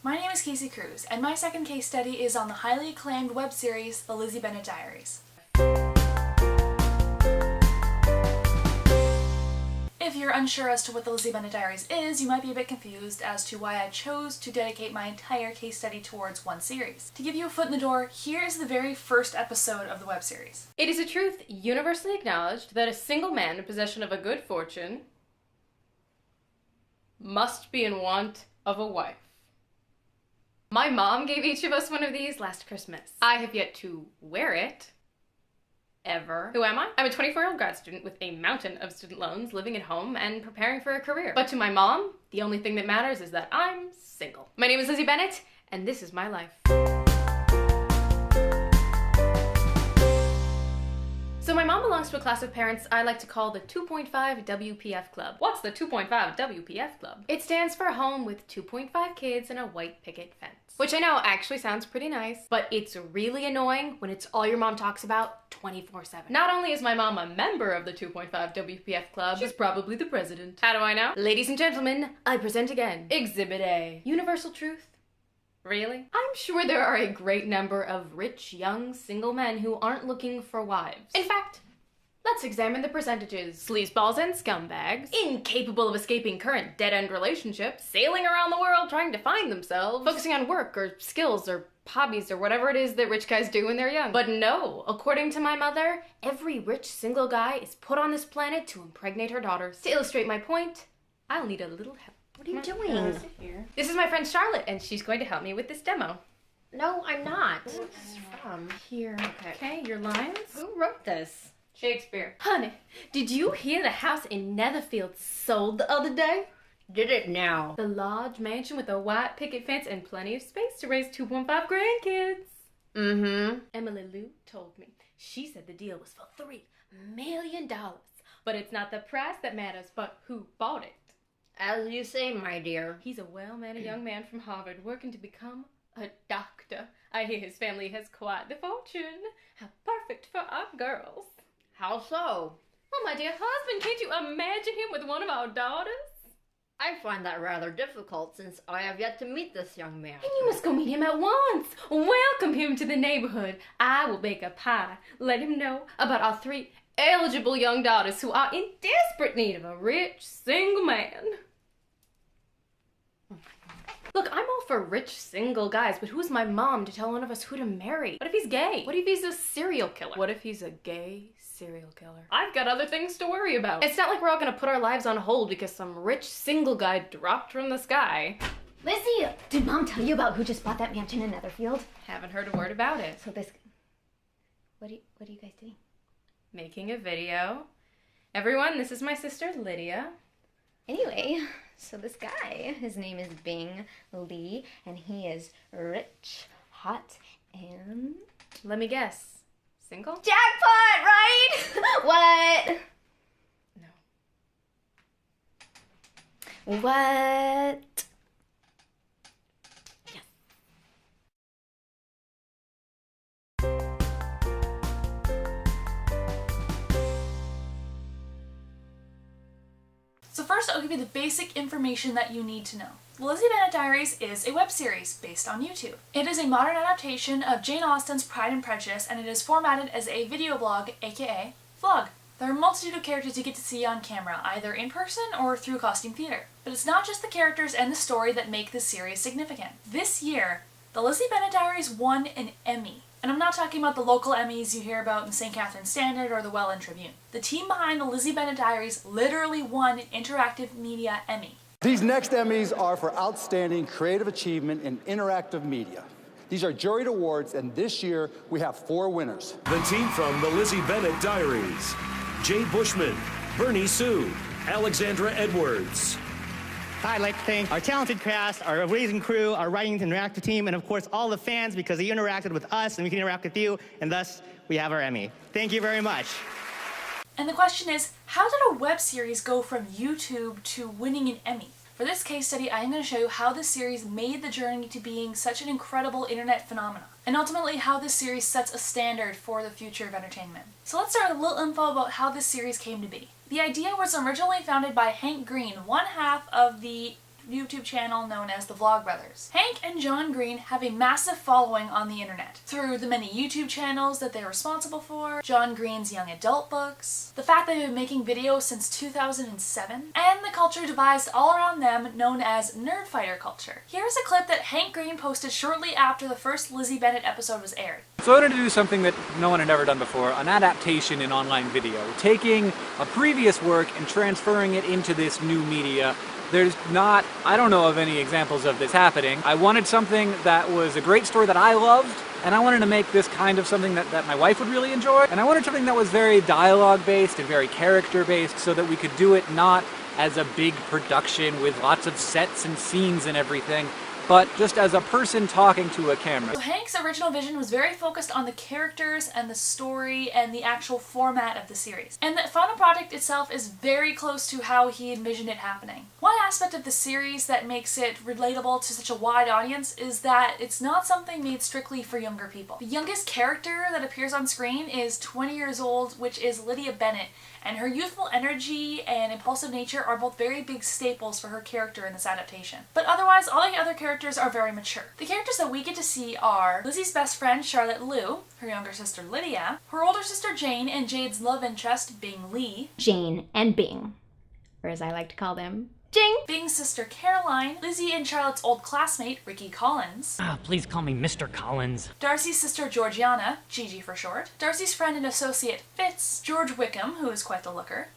My name is Casey Cruz, and my second case study is on the highly acclaimed web series, The Lizzie Bennet Diaries. If you're unsure as to what the Lizzie Bennet Diaries is, you might be a bit confused as to why I chose to dedicate my entire case study towards one series. To give you a foot in the door, here is the very first episode of the web series. It is a truth universally acknowledged that a single man in possession of a good fortune must be in want of a wife. My mom gave each of us one of these last Christmas. I have yet to wear it. Ever. Who am I? I'm a 24-year-old grad student with a mountain of student loans, living at home and preparing for a career. But to my mom, the only thing that matters is that I'm single. My name is Lizzie Bennet, and this is my life. So my mom belongs to a class of parents I like to call the 2.5 WPF Club. What's the 2.5 WPF Club? It stands for Home with 2.5 Kids and a White Picket Fence. Which I know actually sounds pretty nice, but it's really annoying when it's all your mom talks about 24/7. Not only is my mom a member of the 2.5 WPF Club, she's probably the president. How do I know? Ladies and gentlemen, I present again Exhibit A. Universal truth? Really? I'm sure there are a great number of rich, young, single men who aren't looking for wives. In fact, let's examine the percentages. Sleazeballs and scumbags, incapable of escaping current dead-end relationships, sailing around the world trying to find themselves, focusing on work or skills or hobbies or whatever it is that rich guys do when they're young. But no, according to my mother, every rich single guy is put on this planet to impregnate her daughters. To illustrate my point, I'll need a little help. What are you doing? This is my friend Charlotte, and she's going to help me with this demo. No, I'm not. Who's this from? Here. Okay, your lines. Who wrote this? Shakespeare. Honey, did you hear the house in Netherfield sold the other day? Did it now? The large mansion with a white picket fence and plenty of space to raise 2.5 grandkids. Mm-hmm. Emily Lou told me. She said the deal was for $3 million. But it's not the price that matters, but who bought it. As you say, my dear. He's a well-mannered young man from Harvard working to become a doctor. I hear his family has quite the fortune. How perfect for our girls. How so? Oh, my dear husband, can't you imagine him with one of our daughters? I find that rather difficult since I have yet to meet this young man. And you must go meet him at once. Welcome him to the neighborhood. I will bake a pie. Let him know about our 3 eligible young daughters who are in desperate need of a rich, single man. Look, I'm all for rich, single guys, but who's my mom to tell one of us who to marry? What if he's gay? What if he's a serial killer? What if he's a gay serial killer? I've got other things to worry about. It's not like we're all gonna put our lives on hold because some rich, single guy dropped from the sky. Lizzie, did Mom tell you about who just bought that mansion in Netherfield? Haven't heard a word about it. So this... What are you guys doing? Making a video. Everyone, this is my sister, Lydia. Anyway, so this guy, his name is Bing Lee, and he is rich, hot, and... Let me guess. Single? Jackpot, right? What? No. What? So first, I'll give you the basic information that you need to know. The Lizzie Bennet Diaries is a web series based on YouTube. It is a modern adaptation of Jane Austen's Pride and Prejudice, and it is formatted as a video blog, aka vlog. There are a multitude of characters you get to see on camera, either in person or through costume theater. But it's not just the characters and the story that make this series significant. This year, the Lizzie Bennet Diaries won an Emmy. And I'm not talking about the local Emmys you hear about in St. Catharines Standard or the Welland Tribune. The team behind the Lizzie Bennet Diaries literally won an Interactive Media Emmy. These next Emmys are for Outstanding Creative Achievement in Interactive Media. These are juried awards, and this year we have 4 winners. The team from the Lizzie Bennet Diaries: Jay Bushman, Bernie Sue, Alexandra Edwards. I'd like to thank our talented cast, our amazing crew, our writing and interactive team, and of course all the fans, because they interacted with us and we can interact with you, and thus we have our Emmy. Thank you very much. And the question is, how did a web series go from YouTube to winning an Emmy? For this case study, I'm going to show you how this series made the journey to being such an incredible internet phenomenon, and ultimately how this series sets a standard for the future of entertainment. So let's start with a little info about how this series came to be. The idea was originally founded by Hank Green, one half of the YouTube channel known as the Vlogbrothers. Hank and John Green have a massive following on the internet through the many YouTube channels that they're responsible for, John Green's young adult books, the fact that they've been making videos since 2007, and the culture devised all around them known as nerdfighter culture. Here's a clip that Hank Green posted shortly after the first Lizzie Bennet episode was aired. So I wanted to do something that no one had ever done before, an adaptation in online video, taking a previous work and transferring it into this new media. There's not, I don't know of any examples of this happening. I wanted something that was a great story that I loved, and I wanted to make this kind of something that my wife would really enjoy. And I wanted something that was very dialogue-based and very character-based so that we could do it not as a big production with lots of sets and scenes and everything, but just as a person talking to a camera. So Hank's original vision was very focused on the characters and the story and the actual format of the series. And the final product itself is very close to how he envisioned it happening. One aspect of the series that makes it relatable to such a wide audience is that it's not something made strictly for younger people. The youngest character that appears on screen is 20 years old, which is Lydia Bennet, and her youthful energy and impulsive nature are both very big staples for her character in this adaptation. But otherwise, all the other characters are very mature. The characters that we get to see are Lizzie's best friend, Charlotte Lou, her younger sister, Lydia, her older sister, Jane, and Jade's love interest, Bing Lee, Jane and Bing, or as I like to call them, Jing. Bing's sister, Caroline, Lizzie and Charlotte's old classmate, Ricky Collins, Please call me Mr. Collins. Darcy's sister, Georgiana, Gigi for short, Darcy's friend and associate, Fitz, George Wickham, who is quite the looker,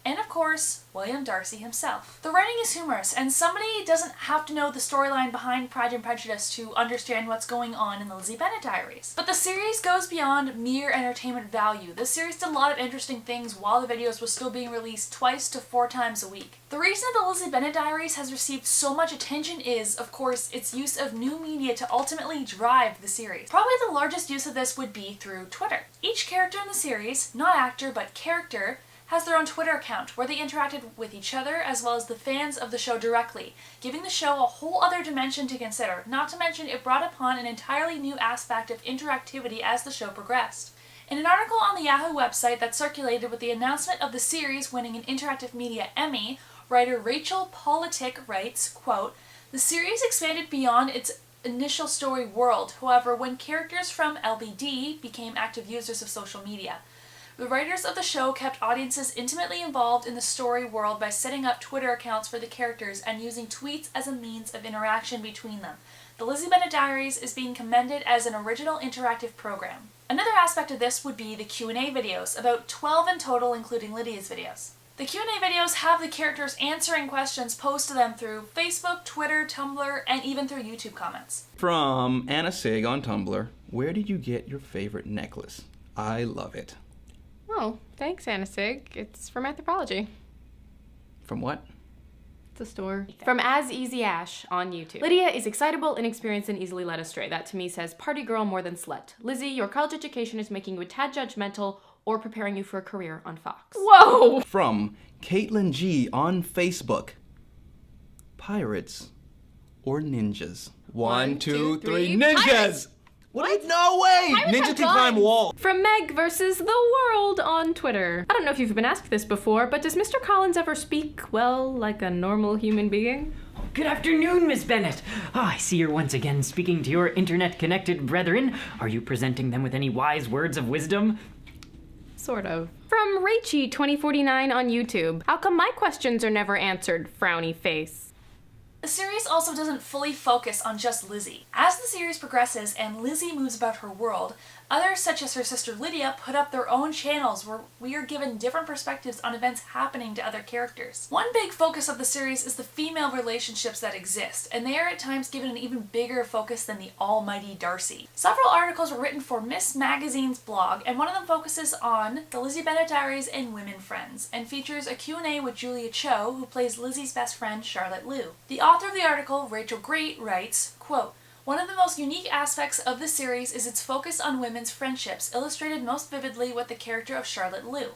and of course, William Darcy himself. The writing is humorous, and somebody doesn't have to know the storyline behind Pride and Prejudice to understand what's going on in the Lizzie Bennet Diaries. But the series goes beyond mere entertainment value. The series did a lot of interesting things while the videos were still being released twice to 4 times a week. The reason that the Lizzie Bennet Diaries has received so much attention is, of course, its use of new media to ultimately drive the series. Probably the largest use of this would be through Twitter. Each character in the series, not actor but character, has their own Twitter account where they interacted with each other as well as the fans of the show directly, giving the show a whole other dimension to consider, not to mention it brought upon an entirely new aspect of interactivity as the show progressed. In an article on the Yahoo website that circulated with the announcement of the series winning an Interactive Media Emmy, writer Rachel Poletick writes, quote, "The series expanded beyond its initial story world, however, when characters from LBD became active users of social media. The writers of the show kept audiences intimately involved in the story world by setting up Twitter accounts for the characters and using tweets as a means of interaction between them. The Lizzie Bennet Diaries is being commended as an original interactive program." Another aspect of this would be the Q&A videos, about 12 in total including Lydia's videos. The Q&A videos have the characters answering questions posed to them through Facebook, Twitter, Tumblr, and even through YouTube comments. From Anna Sig on Tumblr, where did you get your favorite necklace? I love it. Oh, thanks, Anna Sig. It's from Anthropology. From what? The store. From As Easy Ash on YouTube. Lydia is excitable, inexperienced, and easily led astray. That to me says party girl more than slut. Lizzie, your college education is making you a tad judgmental or preparing you for a career on Fox. Whoa! From Caitlin G on Facebook. Pirates or ninjas? One, two, three. Ninjas! Pirates! What? No way! Ninjas can climb walls. From Meg versus the World on Twitter. I don't know if you've been asked this before, but does Mr. Collins ever speak, well, like a normal human being? Good afternoon, Miss Bennet. I see you're once again speaking to your internet-connected brethren. Are you presenting them with any wise words of wisdom? Sort of. From Rachy2049 on YouTube. How come my questions are never answered, frowny face? The series also doesn't fully focus on just Lizzie. As the series progresses and Lizzie moves about her world, others such as her sister Lydia put up their own channels where we are given different perspectives on events happening to other characters. One big focus of the series is the female relationships that exist, and they are at times given an even bigger focus than the almighty Darcy. Several articles were written for Miss Magazine's blog, and one of them focuses on the Lizzie Bennet Diaries and women friends, and features a Q&A with Julia Cho, who plays Lizzie's best friend Charlotte Lou. The author of the article, Rachel Grate, writes, quote, "One of the most unique aspects of the series is its focus on women's friendships, illustrated most vividly with the character of Charlotte Lou.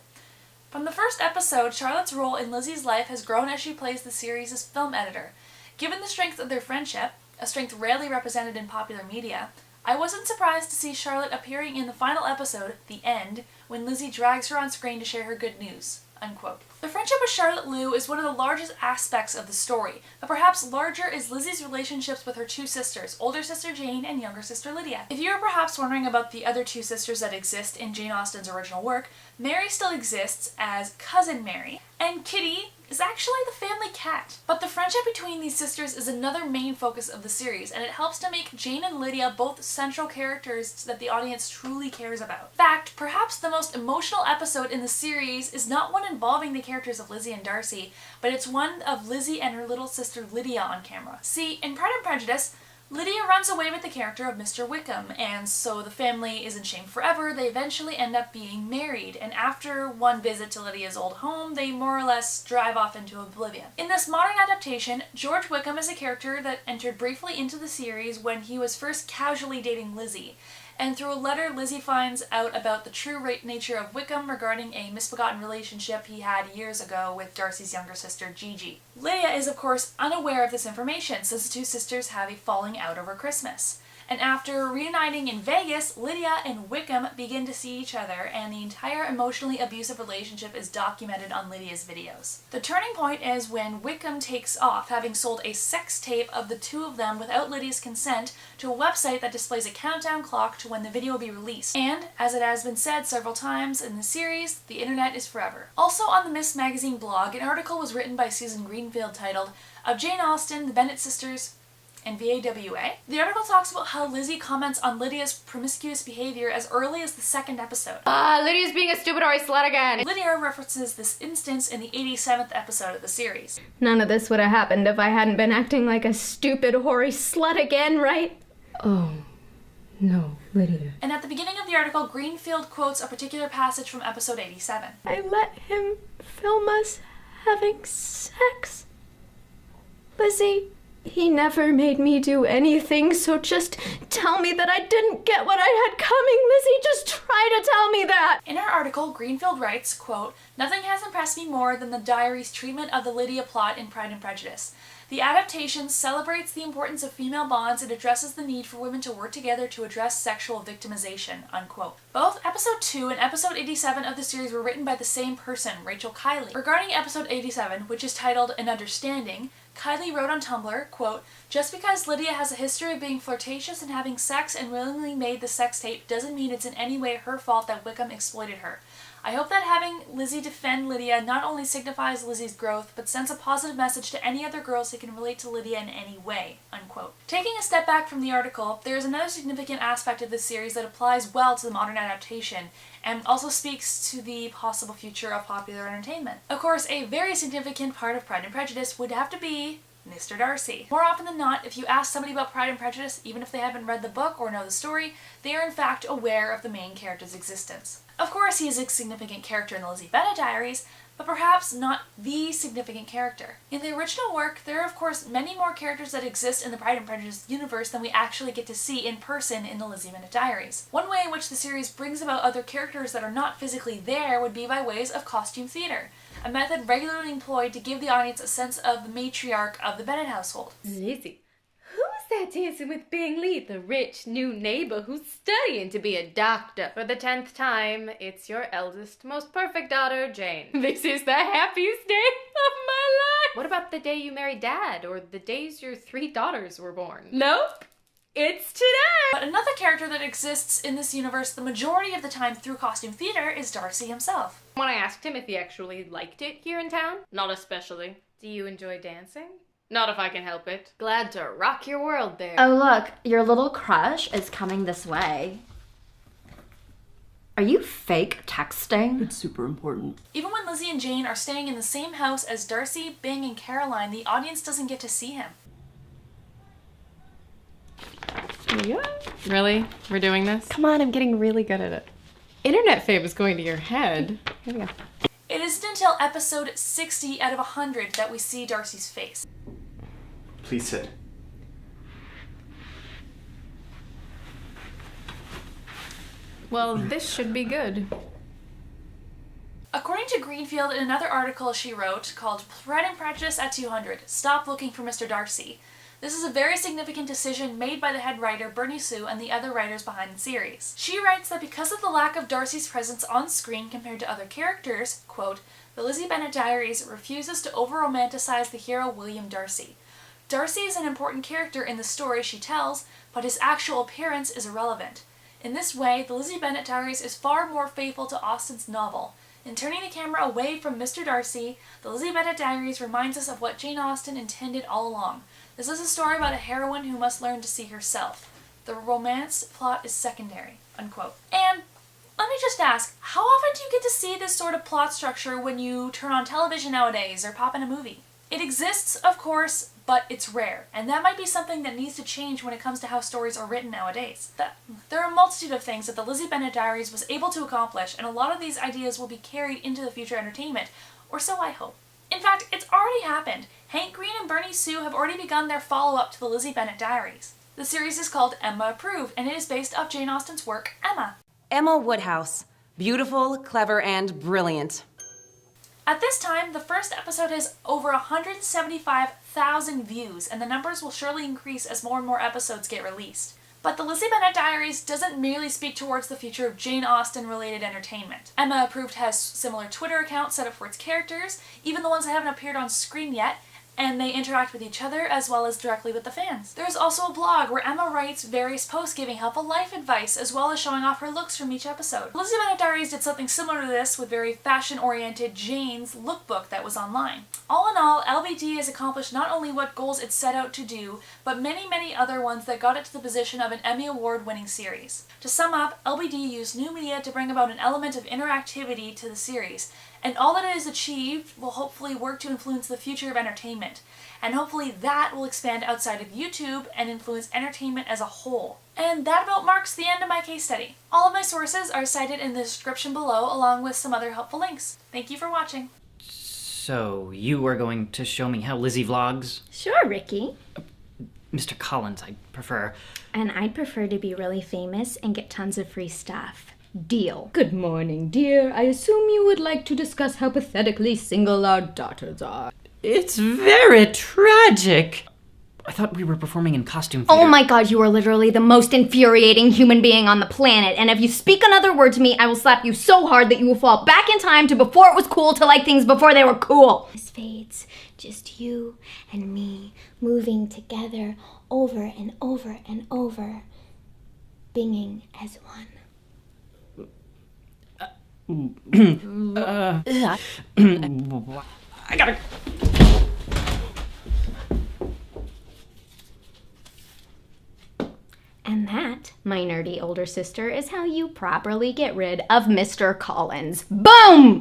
From the first episode, Charlotte's role in Lizzie's life has grown as she plays the series' film editor. Given the strength of their friendship, a strength rarely represented in popular media, I wasn't surprised to see Charlotte appearing in the final episode, The End, when Lizzie drags her on screen to share her good news. unquote. The friendship with Charlotte Lou is one of the largest aspects of the story, but perhaps larger is Lizzie's relationships with her two sisters, older sister Jane and younger sister Lydia. If you are perhaps wondering about the other two sisters that exist in Jane Austen's original work, Mary still exists as Cousin Mary, and Kitty is actually the family cat. But the friendship between these sisters is another main focus of the series, and it helps to make Jane and Lydia both central characters that the audience truly cares about. In fact, perhaps the most emotional episode in the series is not one involving the characters of Lizzie and Darcy, but it's one of Lizzie and her little sister Lydia on camera. See, in Pride and Prejudice, Lydia runs away with the character of Mr. Wickham, and so the family is in shame forever. They eventually end up being married, and after one visit to Lydia's old home, they more or less drive off into oblivion. In this modern adaptation, George Wickham is a character that entered briefly into the series when he was first casually dating Lizzie. And through a letter, Lizzie finds out about the true nature of Wickham regarding a misbegotten relationship he had years ago with Darcy's younger sister, Gigi. Lydia is, of course, unaware of this information since the two sisters have a falling out over Christmas. And after reuniting in Vegas, Lydia and Wickham begin to see each other, and the entire emotionally abusive relationship is documented on Lydia's videos. The turning point is when Wickham takes off, having sold a sex tape of the two of them without Lydia's consent to a website that displays a countdown clock to when the video will be released. And, as it has been said several times in the series, the internet is forever. Also on the Miss Magazine blog, an article was written by Susan Greenfield titled, "Of Jane Austen, the Bennet Sisters, and VAWA." The article talks about how Lizzie comments on Lydia's promiscuous behavior as early as the second episode. Lydia's being a stupid hoary slut again! Lydia references this instance in the 87th episode of the series. None of this would have happened if I hadn't been acting like a stupid hoary slut again, right? Oh, no, Lydia. And at the beginning of the article, Greenfield quotes a particular passage from episode 87. I let him film us having sex. Lizzie, he never made me do anything, so just tell me that I didn't get what I had coming, Lizzie. Just try to tell me that. In her article, Greenfield writes, quote, "Nothing has impressed me more than the diary's treatment of the Lydia plot in Pride and Prejudice. The adaptation celebrates the importance of female bonds and addresses the need for women to work together to address sexual victimization," unquote. Both episode 2 and episode 87 of the series were written by the same person, Rachel Kiley. Regarding episode 87, which is titled An Understanding, Kiley wrote on Tumblr, quote, "Just because Lydia has a history of being flirtatious and having sex and willingly made the sex tape doesn't mean it's in any way her fault that Wickham exploited her. I hope that having Lizzie defend Lydia not only signifies Lizzie's growth, but sends a positive message to any other girls who can relate to Lydia in any way," unquote. Taking a step back from the article, there is another significant aspect of this series that applies well to the modern adaptation, and also speaks to the possible future of popular entertainment. Of course, a very significant part of Pride and Prejudice would have to be Mr. Darcy. More often than not, if you ask somebody about Pride and Prejudice, even if they haven't read the book or know the story, they are in fact aware of the main character's existence. Of course, he is a significant character in the Lizzie Bennet Diaries, but perhaps not the significant character. In the original work, there are of course many more characters that exist in the Pride and Prejudice universe than we actually get to see in person in the Lizzie Bennet Diaries. One way in which the series brings about other characters that are not physically there would be by ways of costume theater, a method regularly employed to give the audience a sense of the matriarch of the Bennet household. Lizzie, who's that dancing with Bingley, the rich new neighbor who's studying to be a doctor? For the 10th time, it's your eldest, most perfect daughter, Jane. This is the happiest day of my life! What about the day you married Dad, or the days your 3 daughters were born? Nope! It's today! But another character that exists in this universe the majority of the time through costume theater is Darcy himself. When I asked him if he actually liked it here in town, not especially. Do you enjoy dancing? Not if I can help it. Glad to rock your world there. Oh look, your little crush is coming this way. Are you fake texting? It's super important. Even when Lizzie and Jane are staying in the same house as Darcy, Bing, and Caroline, the audience doesn't get to see him. Yeah? Really? We're doing this? Come on, I'm getting really good at it. Internet fame is going to your head. Here we go. It isn't until episode 60 out of 100 that we see Darcy's face. Please sit. Well, this should be good. According to Greenfield, in another article she wrote called Pride and Prejudice at 200, Stop Looking for Mr. Darcy, this is a very significant decision made by the head writer Bernie Sue and the other writers behind the series. She writes that because of the lack of Darcy's presence on screen compared to other characters, quote, the Lizzie Bennet Diaries refuses to over-romanticize the hero William Darcy. Darcy is an important character in the story she tells, but his actual appearance is irrelevant. In this way, the Lizzie Bennet Diaries is far more faithful to Austen's novel. In turning the camera away from Mr. Darcy, the Lizzie Bennet Diaries reminds us of what Jane Austen intended all along. This is a story about a heroine who must learn to see herself. The romance plot is secondary." Unquote. And let me just ask, how often do you get to see this sort of plot structure when you turn on television nowadays or pop in a movie? It exists, of course, but it's rare, and that might be something that needs to change when it comes to how stories are written nowadays. There are a multitude of things that the Lizzie Bennet Diaries was able to accomplish, and a lot of these ideas will be carried into the future entertainment, or so I hope. In fact, it's already happened. Hank Green and Bernie Sue have already begun their follow-up to the Lizzie Bennet Diaries. The series is called Emma Approved, and it is based off Jane Austen's work, Emma. Emma Woodhouse. Beautiful, clever, and brilliant. At this time, the first episode has over 175,000 views, and the numbers will surely increase as more and more episodes get released. But the Lizzie Bennet Diaries doesn't merely speak towards the future of Jane Austen-related entertainment. Emma Approved has similar Twitter accounts set up for its characters, even the ones that haven't appeared on screen yet, and they interact with each other as well as directly with the fans. There's also a blog where Emma writes various posts giving helpful life advice as well as showing off her looks from each episode. Lizzie Bennet Diaries did something similar to this with very fashion-oriented Jane's lookbook that was online. All in all, LBD has accomplished not only what goals it set out to do, but many other ones that got it to the position of an Emmy Award-winning series. To sum up, LBD used new media to bring about an element of interactivity to the series, and all that it has achieved will hopefully work to influence the future of entertainment. And hopefully that will expand outside of YouTube and influence entertainment as a whole. And that about marks the end of my case study. All of my sources are cited in the description below, along with some other helpful links. Thank you for watching. So, you are going to show me how Lizzie vlogs? Sure, Ricky. Mr. Collins, I'd prefer. And I'd prefer to be really famous and get tons of free stuff. Deal. Good morning, dear. I assume you would like to discuss how pathetically single our daughters are. It's very tragic. I thought we were performing in costume theater. Oh my god, you are literally the most infuriating human being on the planet, and if you speak another word to me, I will slap you so hard that you will fall back in time to before it was cool to like things before they were cool. This fades, just you and me moving together over and over and over, binging as one. I gotta... And that, my nerdy older sister, is how you properly get rid of Mr. Collins. Boom!